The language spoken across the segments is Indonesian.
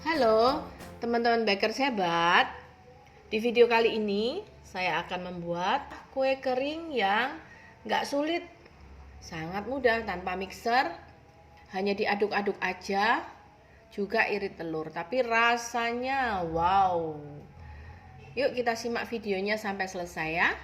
Halo teman-teman bakers hebat. Di video kali ini saya akan membuat kue kering yang nggak sulit, sangat mudah tanpa mixer, hanya diaduk-aduk aja, juga irit telur, tapi rasanya wow. Yuk kita simak videonya sampai selesai ya.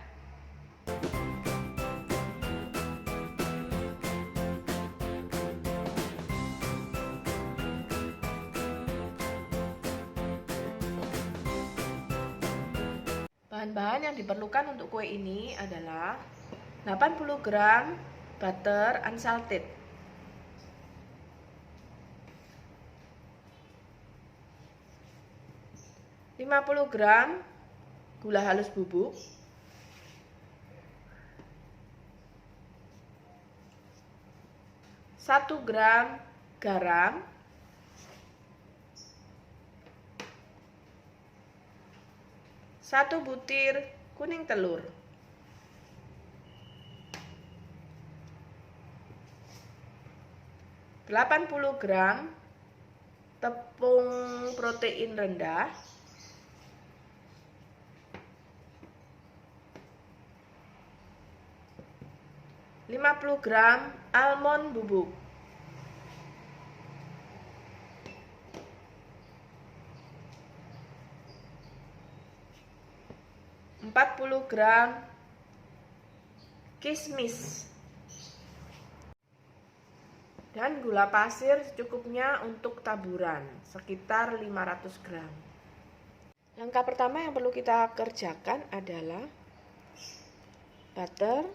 Bahan-bahan yang diperlukan untuk kue ini adalah 80 gram butter unsalted, 50 gram gula halus bubuk, 1 gram garam, 1 butir kuning telur, 80 gram tepung protein rendah, 50 gram almond bubuk, 40 gram kismis, dan gula pasir secukupnya untuk taburan sekitar 500 gram. Langkah pertama yang perlu kita kerjakan adalah butter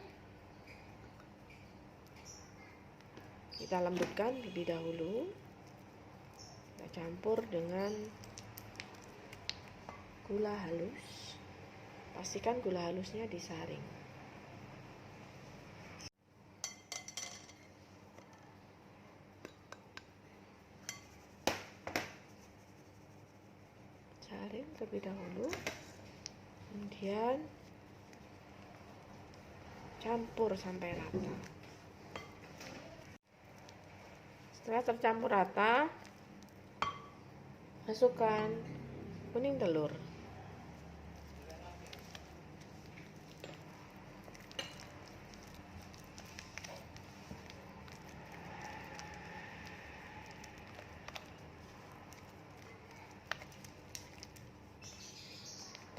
kita lembutkan terlebih dahulu, kita campur dengan gula halus. Pastikan gula halusnya disaring. Saring terlebih dahulu, kemudian campur sampai rata. Setelah tercampur rata, masukkan kuning telur.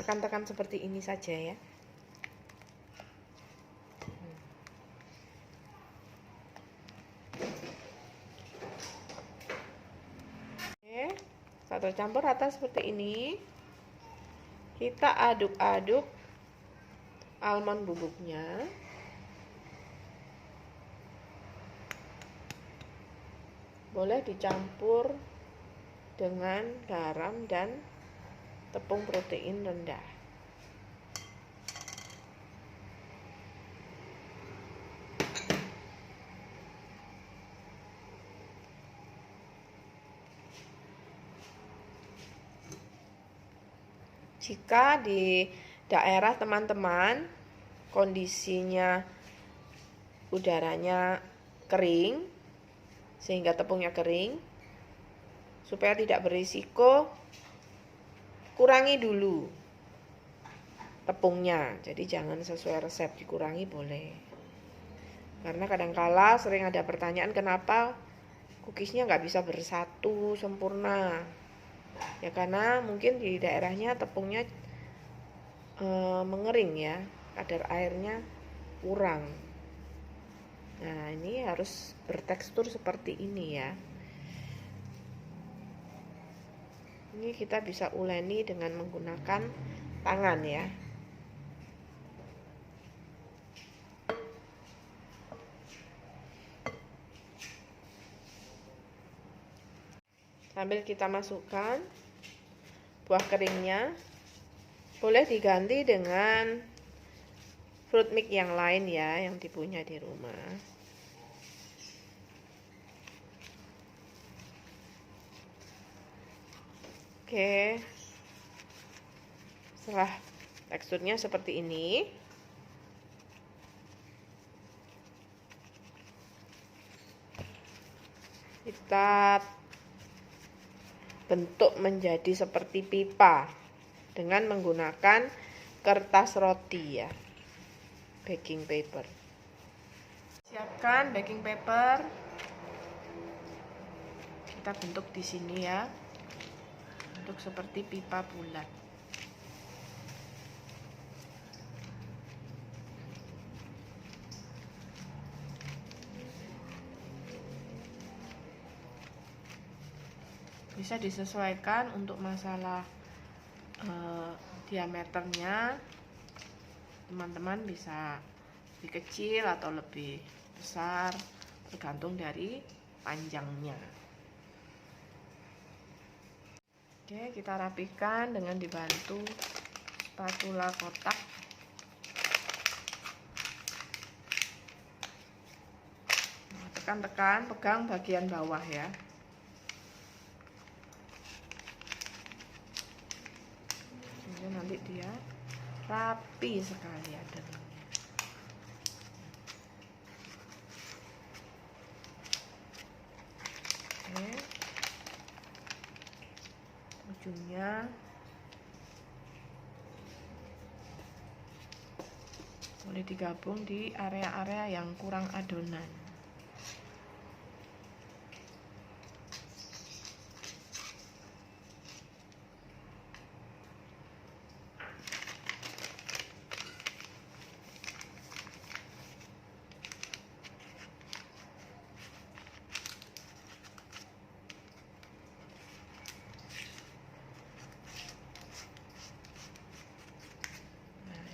Tekan-tekan seperti ini saja ya. Oke, saat tercampur rata seperti ini, kita aduk-aduk almond bubuknya. Boleh dicampur dengan garam dan tepung protein rendah. Jika di daerah teman-teman kondisinya udaranya kering, sehingga tepungnya kering, supaya tidak berisiko, kurangi dulu tepungnya. Jadi jangan sesuai resep, dikurangi boleh. Karena kadangkala sering ada pertanyaan kenapa cookiesnya nggak bisa bersatu sempurna. Ya karena mungkin di daerahnya tepungnya mengering ya, kadar airnya kurang. Nah ini harus bertekstur seperti ini ya. Ini kita bisa uleni dengan menggunakan tangan ya. Sambil kita masukkan buah keringnya, boleh diganti dengan fruit mix yang lain ya, yang dipunya di rumah. Oke, setelah teksturnya seperti ini, kita bentuk menjadi seperti pipa dengan menggunakan kertas roti ya, baking paper. Siapkan baking paper, kita bentuk di sini ya, bentuk seperti pipa bulat. Bisa disesuaikan untuk masalah diameternya, teman-teman bisa lebih kecil atau lebih besar tergantung dari panjangnya. Oke, kita rapikan dengan dibantu spatula kotak. Nah, tekan-tekan, pegang bagian bawah ya. Sehingga nanti dia rapi sekali adonannya. Oke. Ujungnya boleh digabung di area-area yang kurang adonan.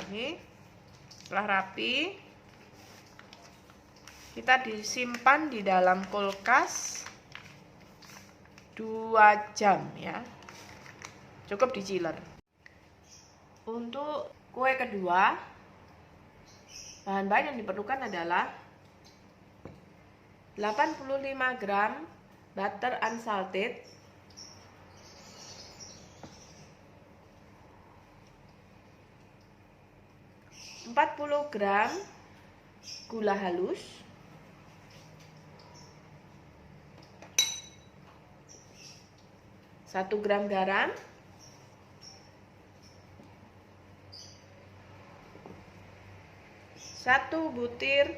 Ini setelah rapi, kita disimpan di dalam kulkas 2 jam ya, cukup di chiller. Untuk kue kedua, bahan-bahan yang diperlukan adalah 85 gram butter unsalted, 40 gram gula halus, 1 gram garam, 1 butir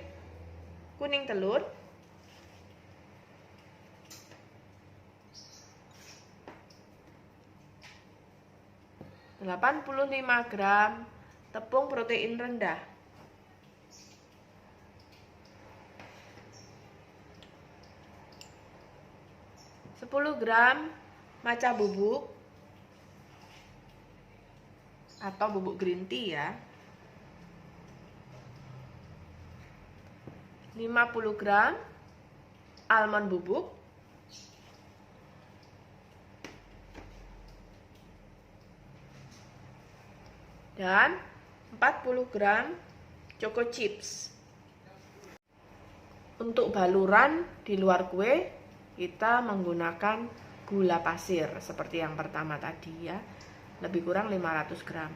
kuning telur, 85 gram tepung protein rendah, 10 gram matcha bubuk atau bubuk green tea ya, 50 gram almond bubuk, dan 40 gram choco chips. Untuk baluran di luar kue, kita menggunakan gula pasir seperti yang pertama tadi ya, lebih kurang 500 gram.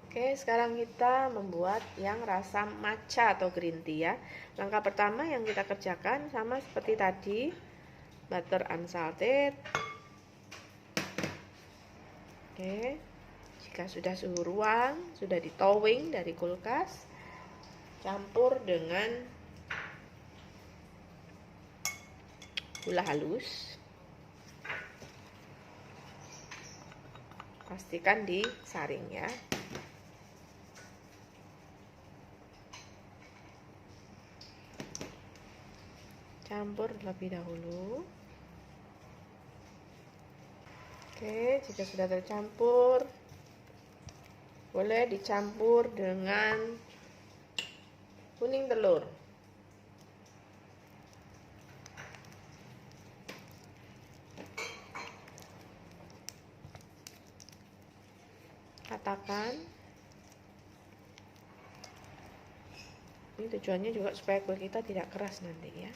Oke, sekarang kita membuat yang rasa matcha atau green tea ya. Langkah pertama yang kita kerjakan sama seperti tadi, butter unsalted. Oke, jika sudah suhu ruang, sudah di thawing dari kulkas, campur dengan gula halus. Pastikan disaring ya. Campur terlebih dahulu. Oke, jika sudah tercampur, boleh dicampur dengan kuning telur. Ratakan. Ini tujuannya juga supaya kue kita tidak keras nanti ya.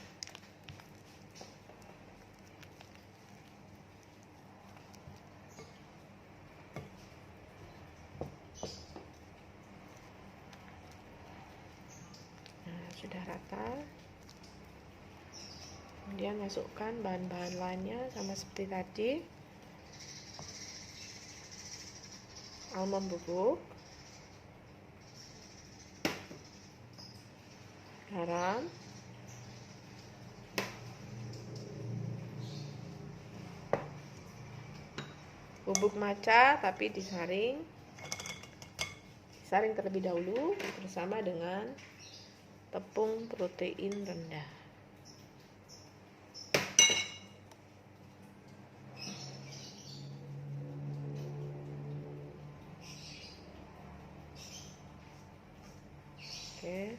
Sudah rata. Kemudian masukkan bahan-bahan lainnya sama seperti tadi. Almond bubuk, garam, bubuk matcha tapi disaring terlebih dahulu bersama dengan tepung protein rendah. Oke,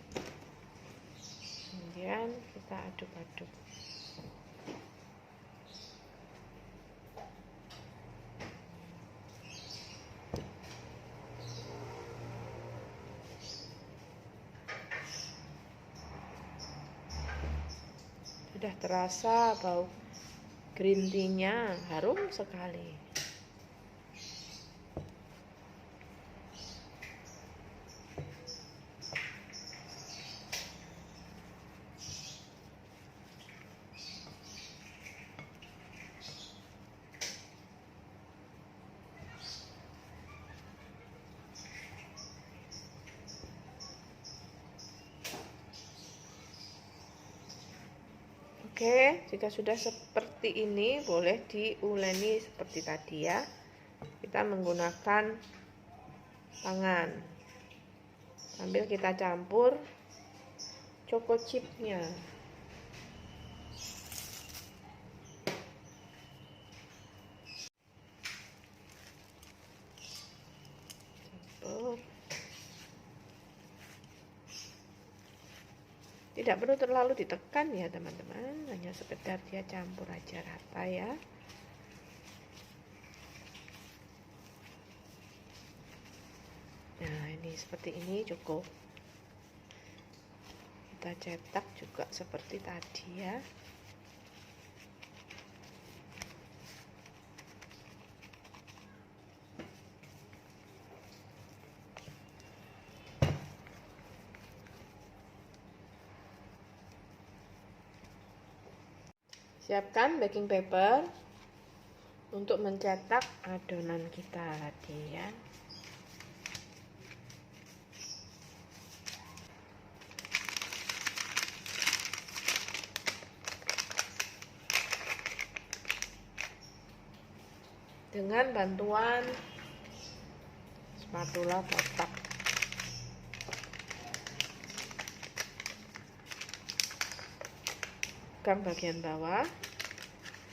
kemudian kita aduk-aduk. Sudah terasa bau green tea-nya, harum sekali. Oke, jika sudah seperti ini, boleh diuleni seperti tadi ya. Kita menggunakan tangan sambil kita campur choco chipnya. Campur. Tidak perlu terlalu ditekan ya teman-teman, hanya sekedar dia campur aja rata ya. Nah, ini seperti ini cukup. Kita cetak juga seperti tadi ya. Siapkan baking paper untuk mencetak adonan kita tadi ya. Dengan bantuan spatula kotak. Tekan bagian bawah,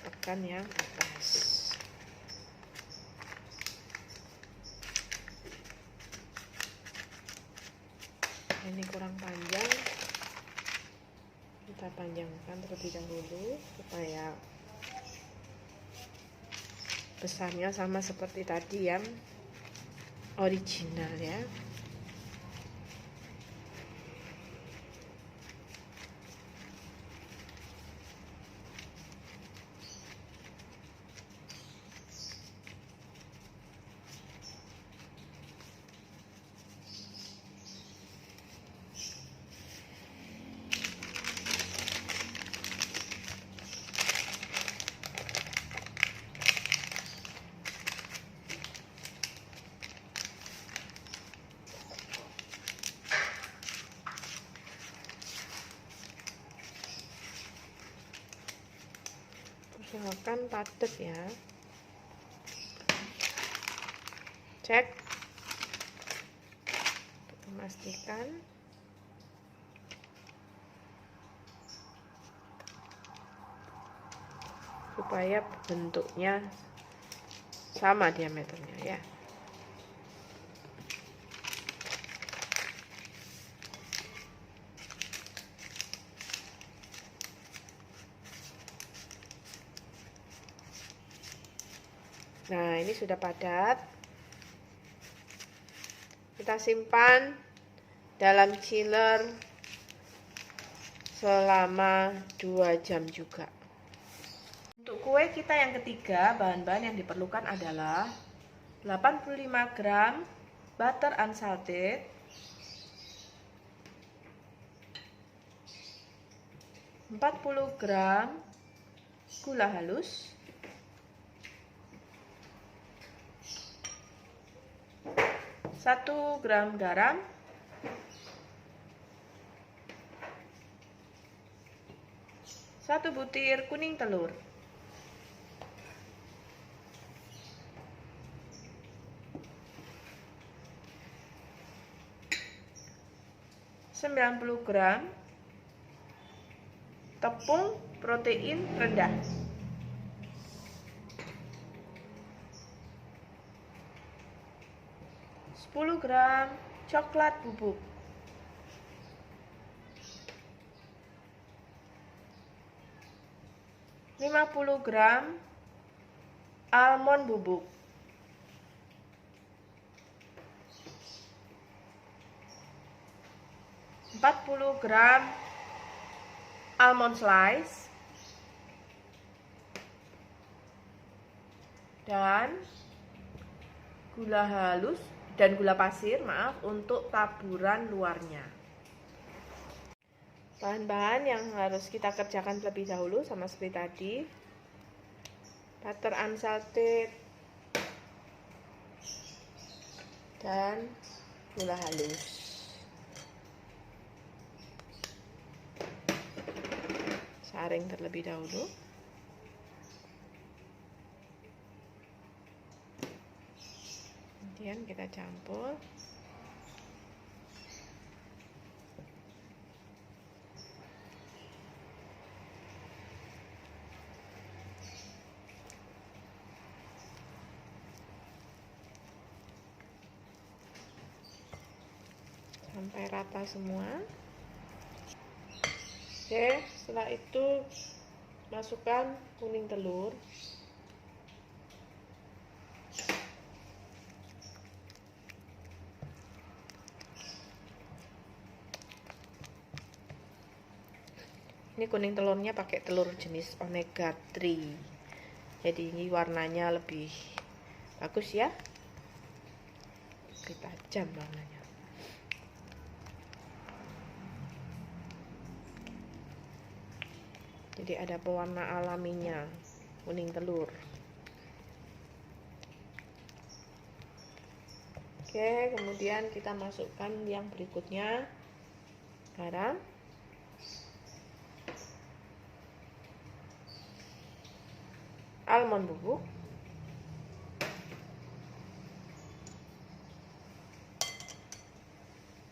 tekan yang atas. Ini kurang panjang, kita panjangkan terlebih dahulu supaya besarnya sama seperti tadi yang original ya. Usahakan padat ya. Cek, memastikan supaya bentuknya sama diameternya ya. Nah, ini sudah padat. Kita simpan dalam chiller selama 2 jam juga. Untuk kue kita yang ketiga, bahan-bahan yang diperlukan adalah 85 gram butter unsalted, 40 gram gula halus, 1 gram garam, 1 butir kuning telur, 90 gram tepung protein rendah, 10 gram coklat bubuk, 50 gram almond bubuk, 40 gram almond slice, dan gula halus dan gula pasir, maaf, untuk taburan luarnya. Bahan-bahan yang harus kita kerjakan terlebih dahulu sama seperti tadi: butter unsalted dan gula halus. Saring terlebih dahulu. Kemudian kita campur. Sampai rata semua. Oke, setelah itu masukkan kuning telur. Ini kuning telurnya pakai telur jenis omega 3. Jadi ini warnanya lebih bagus ya. Lebih tajam warnanya. Jadi ada pewarna alaminya kuning telur. Oke, kemudian kita masukkan yang berikutnya, garam, almond bubuk,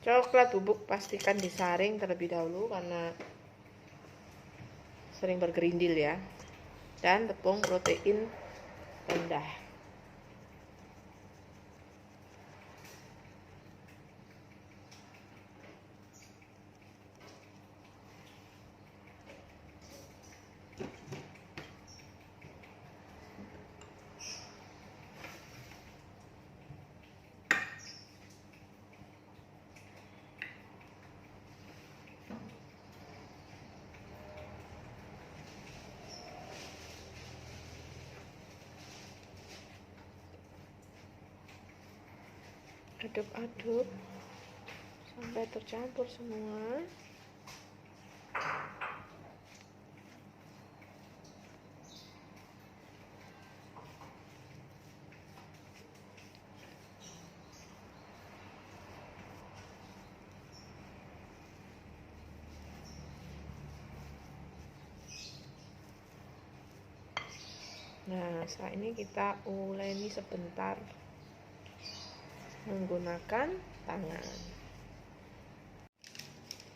coklat bubuk pastikan disaring terlebih dahulu karena sering bergerindil ya, dan tepung protein rendah. Aduk-aduk sampai tercampur semua. Nah, setelah ini kita uleni sebentar menggunakan tangan.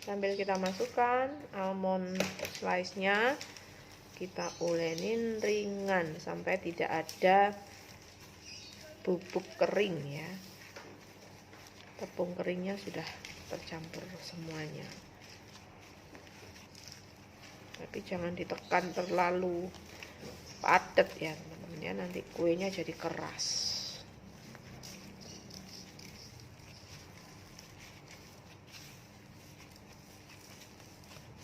Sambil kita masukkan almond slice-nya, kita ulenin ringan sampai tidak ada bubuk kering ya. Tepung keringnya sudah tercampur semuanya. Tapi jangan ditekan terlalu padat ya teman-teman ya, nanti kuenya jadi keras.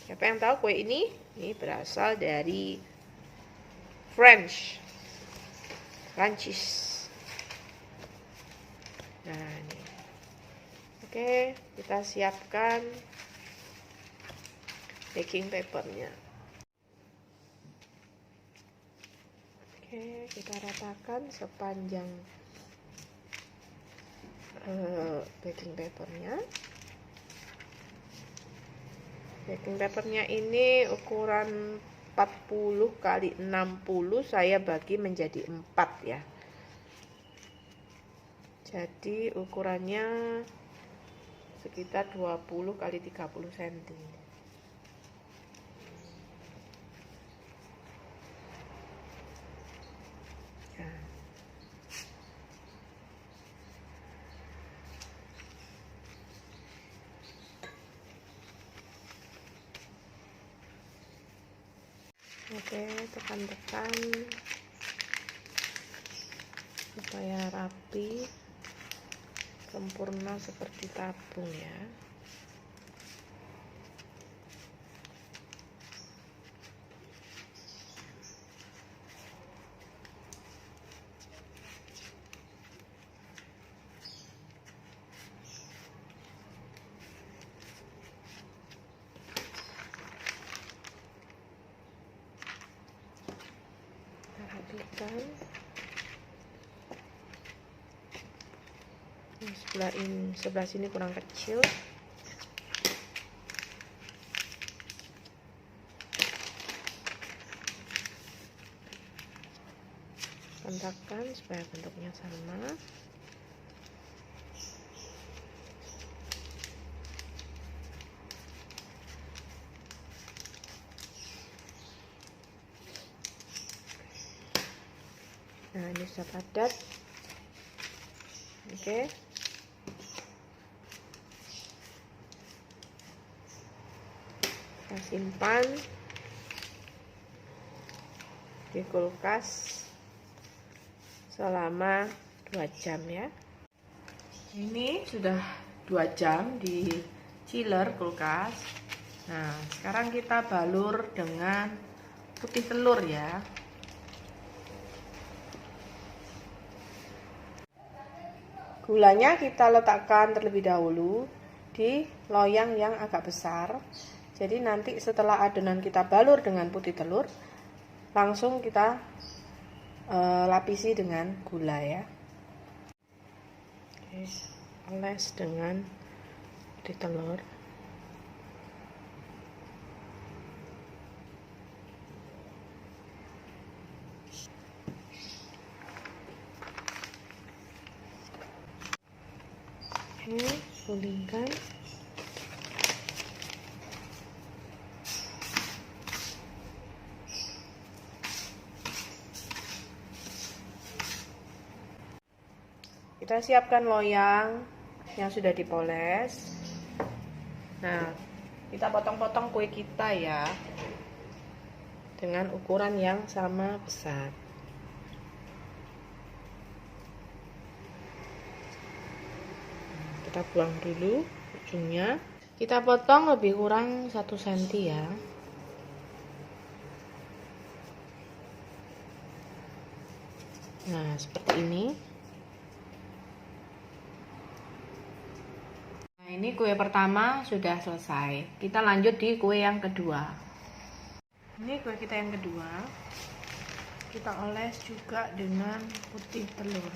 Siapa yang tahu kue ini? Ini berasal dari Prancis. Nah, ini. Oke, kita siapkan baking papernya. kita ratakan sepanjang baking papernya. Baking papernya ini ukuran 40 kali 60, saya bagi menjadi 4 ya. Jadi ukurannya sekitar 20 kali 30 cm. Oke, tekan-tekan supaya rapi, sempurna seperti tabung ya. Rapikan. Sebelah sini kurang kecil. Kontakkan supaya bentuknya sama. Nah, ini sudah padat. Oke. Kita simpan di kulkas selama 2 jam ya. Ini sudah 2 jam di chiller kulkas. Nah, sekarang kita balur dengan putih telur ya. Gulanya kita letakkan terlebih dahulu di loyang yang agak besar. Jadi nanti setelah adonan kita balur dengan putih telur, langsung kita lapisi dengan gula ya. Oke, oles dengan putih telur. Oke, gulingkan. Kita siapkan loyang yang sudah dipoles. Nah, kita potong-potong kue kita ya, dengan ukuran yang sama besar. Kita buang dulu ujungnya. Kita potong lebih kurang 1 cm ya. Nah, seperti ini. Nah, ini kue pertama sudah selesai. Kita lanjut di kue yang kedua. Ini kue kita yang kedua. Kita oles juga dengan putih telur.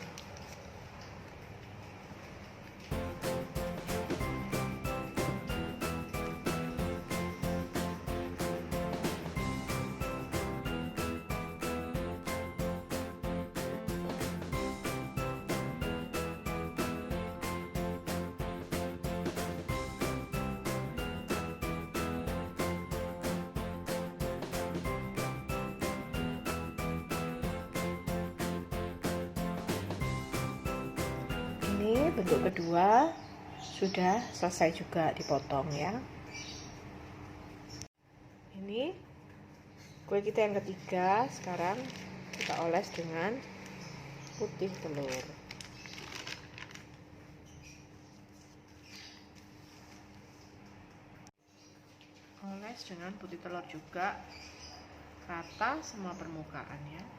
Ini bentuk kedua sudah selesai juga dipotong ya. Ini kue kita yang ketiga, sekarang kita oles dengan putih telur. Oles dengan putih telur juga, rata semua permukaannya.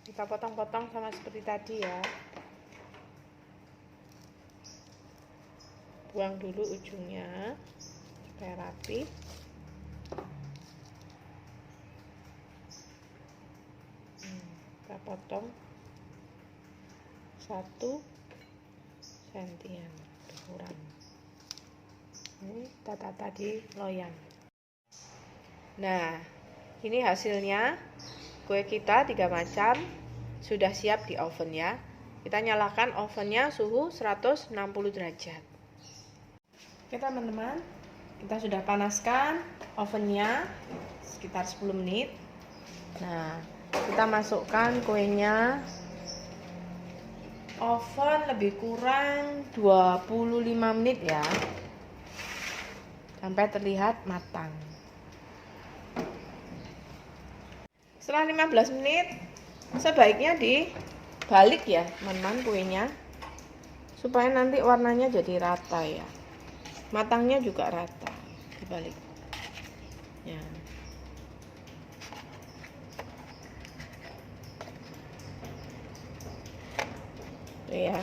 Kita potong-potong sama seperti tadi ya. buang dulu ujungnya supaya rapi. Kita potong 1 sentian kurang. Ini kita tata di loyang. Nah, ini hasilnya. Kue kita 3 macam sudah siap di oven ya. Kita nyalakan ovennya suhu 160 derajat. Oke teman-teman, kita sudah panaskan ovennya sekitar 10 menit. Nah, kita masukkan kuenya. Oven lebih kurang 25 menit ya, sampai terlihat matang. Setelah 15 menit, sebaiknya dibalik ya teman-teman kuenya, supaya nanti warnanya jadi rata ya, matangnya juga rata. Dibalik ya. Tuh ya.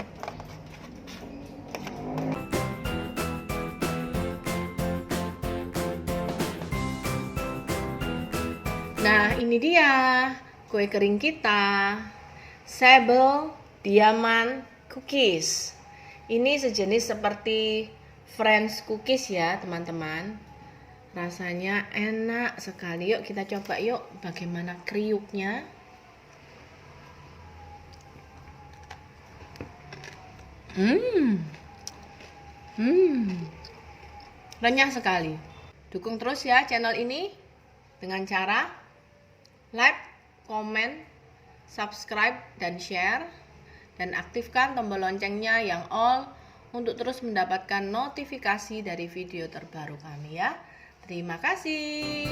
Nah, ini dia kue kering kita, Sable Diamond Cookies. Ini sejenis seperti French cookies ya teman-teman. Rasanya enak sekali. Yuk kita coba yuk bagaimana kriuknya. Renyah sekali. Dukung terus ya channel ini dengan cara like, komen, subscribe, dan share, dan aktifkan tombol loncengnya yang all untuk terus mendapatkan notifikasi dari video terbaru kami ya. Terima kasih.